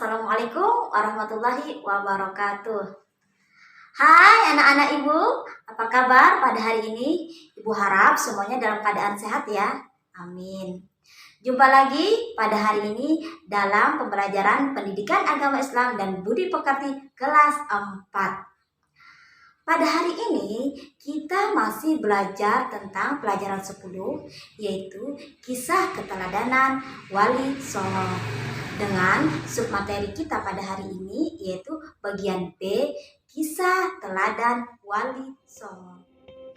Assalamualaikum warahmatullahi wabarakatuh. Hai anak-anak ibu, apa kabar pada hari ini? Ibu harap semuanya dalam keadaan sehat ya. Amin. Jumpa lagi pada hari ini dalam pembelajaran pendidikan agama Islam dan budi pekerti kelas 4. Pada hari ini kita masih belajar tentang pelajaran 10, yaitu kisah keteladanan Wali Songo. Dengan submateri kita pada hari ini yaitu bagian B, kisah teladan Wali Songo.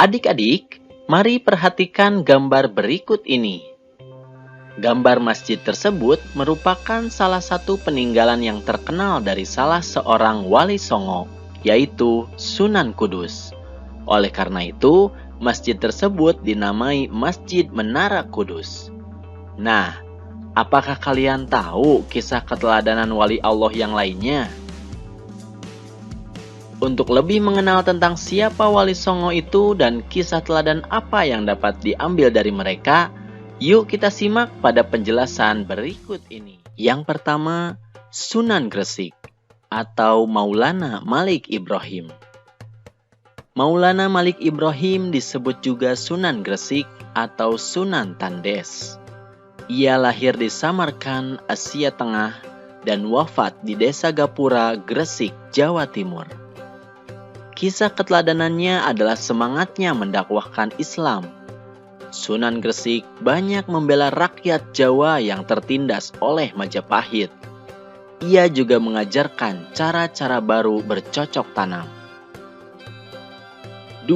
Adik-adik, mari perhatikan gambar berikut ini. Gambar masjid tersebut merupakan salah satu peninggalan yang terkenal dari salah seorang Wali Songo, yaitu Sunan Kudus. Oleh karena itu, masjid tersebut dinamai Masjid Menara Kudus. Nah, apakah kalian tahu kisah keteladanan wali Allah yang lainnya? Untuk lebih mengenal tentang siapa Wali Songo itu dan kisah teladan apa yang dapat diambil dari mereka, yuk kita simak pada penjelasan berikut ini. Yang pertama, Sunan Gresik atau Maulana Malik Ibrahim. Maulana Malik Ibrahim disebut juga Sunan Gresik atau Sunan Tandes. Ia lahir di Samarkand, Asia Tengah, dan wafat di Desa Gapura, Gresik, Jawa Timur. Kisah keteladanannya adalah semangatnya mendakwahkan Islam. Sunan Gresik banyak membela rakyat Jawa yang tertindas oleh Majapahit. Ia juga mengajarkan cara-cara baru bercocok tanam. 2.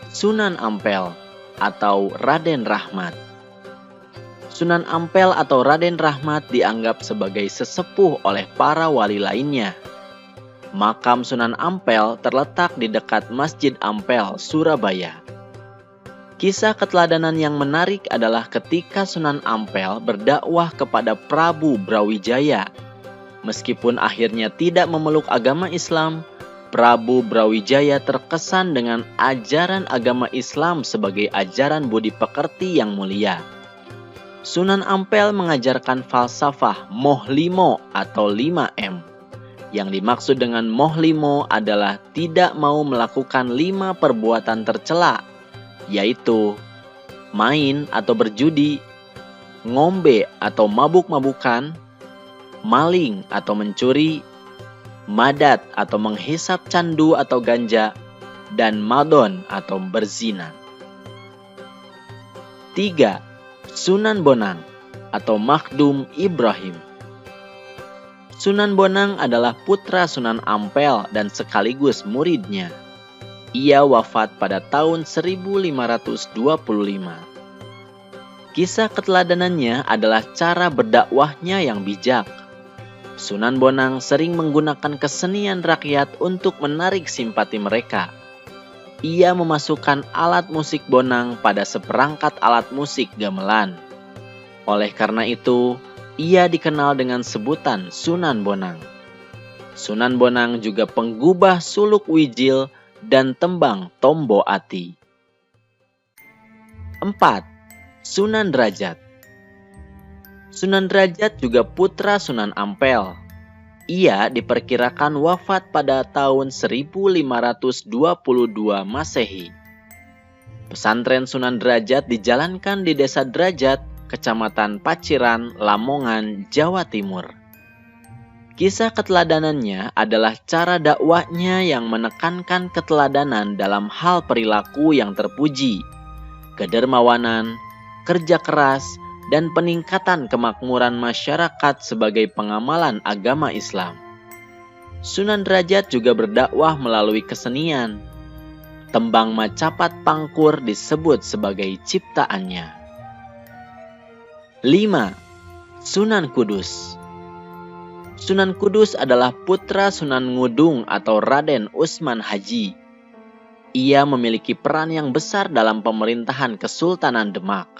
Sunan Ampel atau Raden Rahmat. Sunan Ampel atau Raden Rahmat dianggap sebagai sesepuh oleh para wali lainnya. Makam Sunan Ampel terletak di dekat Masjid Ampel, Surabaya. Kisah keteladanan yang menarik adalah ketika Sunan Ampel berdakwah kepada Prabu Brawijaya. Meskipun akhirnya tidak memeluk agama Islam, Prabu Brawijaya terkesan dengan ajaran agama Islam sebagai ajaran budi pekerti yang mulia. Sunan Ampel mengajarkan falsafah Moh Limo atau 5M. Yang dimaksud dengan Moh Limo adalah tidak mau melakukan 5 perbuatan tercela, yaitu main atau berjudi, ngombe atau mabuk-mabukan, maling atau mencuri, madat atau menghisap candu atau ganja, dan madon atau berzina. 3. Sunan Bonang atau Makhdum Ibrahim. Sunan Bonang adalah putra Sunan Ampel dan sekaligus muridnya. Ia wafat pada tahun 1525. Kisah keteladanannya adalah cara berdakwahnya yang bijak. Sunan Bonang sering menggunakan kesenian rakyat untuk menarik simpati mereka. Ia memasukkan alat musik bonang pada seperangkat alat musik gamelan. Oleh karena itu, ia dikenal dengan sebutan Sunan Bonang. Sunan Bonang juga penggubah suluk wijil dan tembang Tombo Ati. 4. Sunan Derajat. Sunan Derajat juga putra Sunan Ampel. Ia diperkirakan wafat pada tahun 1522 Masehi. Pesantren Sunan Derajat dijalankan di Desa Derajat, Kecamatan Paciran, Lamongan, Jawa Timur. Kisah keteladanannya adalah cara dakwahnya yang menekankan keteladanan dalam hal perilaku yang terpuji, kedermawanan, kerja keras, dan peningkatan kemakmuran masyarakat sebagai pengamalan agama Islam. Sunan Derajat juga berdakwah melalui kesenian. Tembang Macapat Pangkur disebut sebagai ciptaannya. 5. Sunan Kudus. Sunan Kudus adalah putra Sunan Ngudung atau Raden Usman Haji. Ia memiliki peran yang besar dalam pemerintahan Kesultanan Demak.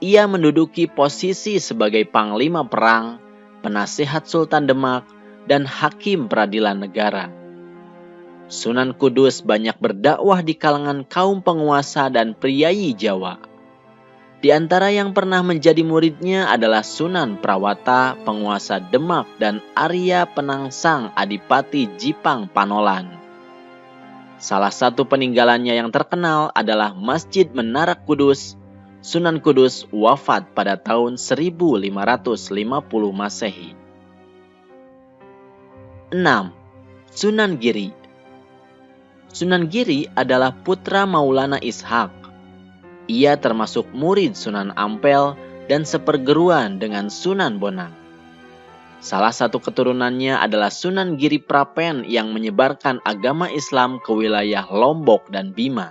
Ia menduduki posisi sebagai panglima perang, penasihat Sultan Demak, dan hakim peradilan negara. Sunan Kudus banyak berdakwah di kalangan kaum penguasa dan priyayi Jawa. Di antara yang pernah menjadi muridnya adalah Sunan Prawata, penguasa Demak, dan Arya Penangsang Adipati Jipang Panolan. Salah satu peninggalannya yang terkenal adalah Masjid Menara Kudus. Sunan Kudus wafat pada tahun 1550 Masehi. 6. Sunan Giri. Sunan Giri adalah putra Maulana Ishaq. Ia termasuk murid Sunan Ampel dan seperguruan dengan Sunan Bonang. Salah satu keturunannya adalah Sunan Giri Prapen yang menyebarkan agama Islam ke wilayah Lombok dan Bima.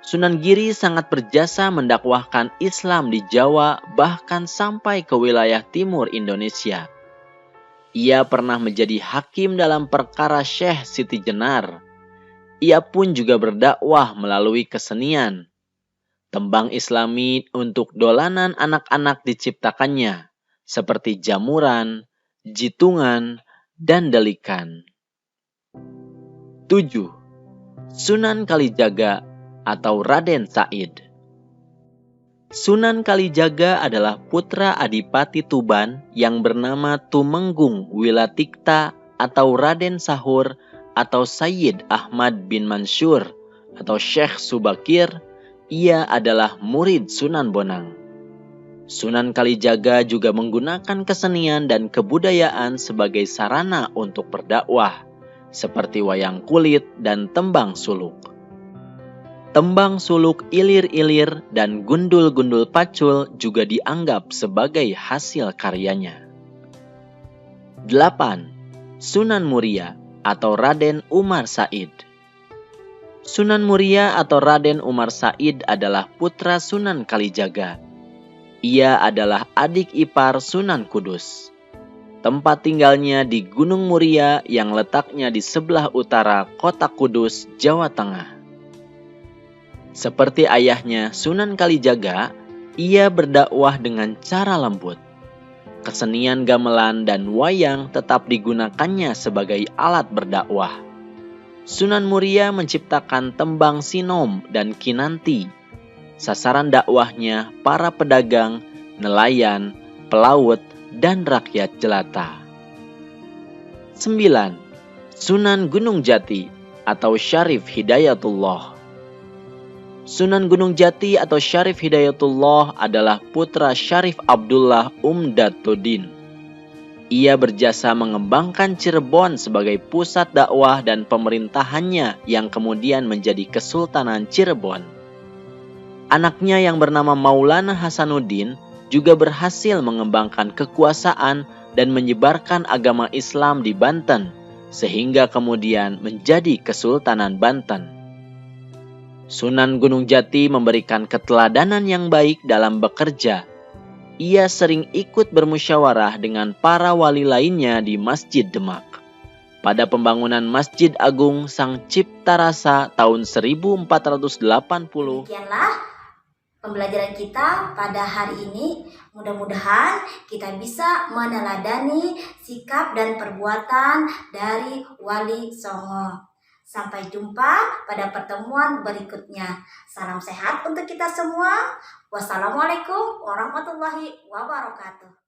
Sunan Giri sangat berjasa mendakwahkan Islam di Jawa bahkan sampai ke wilayah timur Indonesia. Ia pernah menjadi hakim dalam perkara Syekh Siti Jenar. Ia pun juga berdakwah melalui kesenian. Tembang Islami untuk dolanan anak-anak diciptakannya, seperti jamuran, jitungan, dan delikan. 7. Sunan Kalijaga atau Raden Said. Sunan Kalijaga adalah putra Adipati Tuban yang bernama Tumenggung Wilatikta atau Raden Sahur atau Sayyid Ahmad bin Mansur atau Syekh Subakir. Ia adalah murid Sunan Bonang. Sunan Kalijaga juga menggunakan kesenian dan kebudayaan sebagai sarana untuk berdakwah, seperti wayang kulit dan tembang suluk. Tembang suluk ilir-ilir dan gundul-gundul pacul juga dianggap sebagai hasil karyanya. 8. Sunan Muria atau Raden Umar Said. Sunan Muria atau Raden Umar Said adalah putra Sunan Kalijaga. Ia adalah adik ipar Sunan Kudus. Tempat tinggalnya di Gunung Muria yang letaknya di sebelah utara kota Kudus, Jawa Tengah. Seperti ayahnya Sunan Kalijaga, ia berdakwah dengan cara lembut. Kesenian gamelan dan wayang tetap digunakannya sebagai alat berdakwah. Sunan Muria menciptakan tembang sinom dan kinanti. Sasaran dakwahnya para pedagang, nelayan, pelaut, dan rakyat jelata. 9. Sunan Gunung Jati atau Syarif Hidayatullah. Sunan Gunung Jati atau Syarif Hidayatullah adalah putra Syarif Abdullah Umdatuddin. Ia berjasa mengembangkan Cirebon sebagai pusat dakwah dan pemerintahannya yang kemudian menjadi Kesultanan Cirebon. Anaknya yang bernama Maulana Hasanuddin juga berhasil mengembangkan kekuasaan dan menyebarkan agama Islam di Banten, sehingga kemudian menjadi Kesultanan Banten. Sunan Gunung Jati memberikan keteladanan yang baik dalam bekerja. Ia sering ikut bermusyawarah dengan para wali lainnya di Masjid Demak. Pada pembangunan Masjid Agung Sang Cipta Rasa tahun 1480. Demikianlah pembelajaran kita pada hari ini. Mudah-mudahan kita bisa meneladani sikap dan perbuatan dari Wali Songo. Sampai jumpa pada pertemuan berikutnya. Salam sehat untuk kita semua. Wassalamualaikum warahmatullahi wabarakatuh.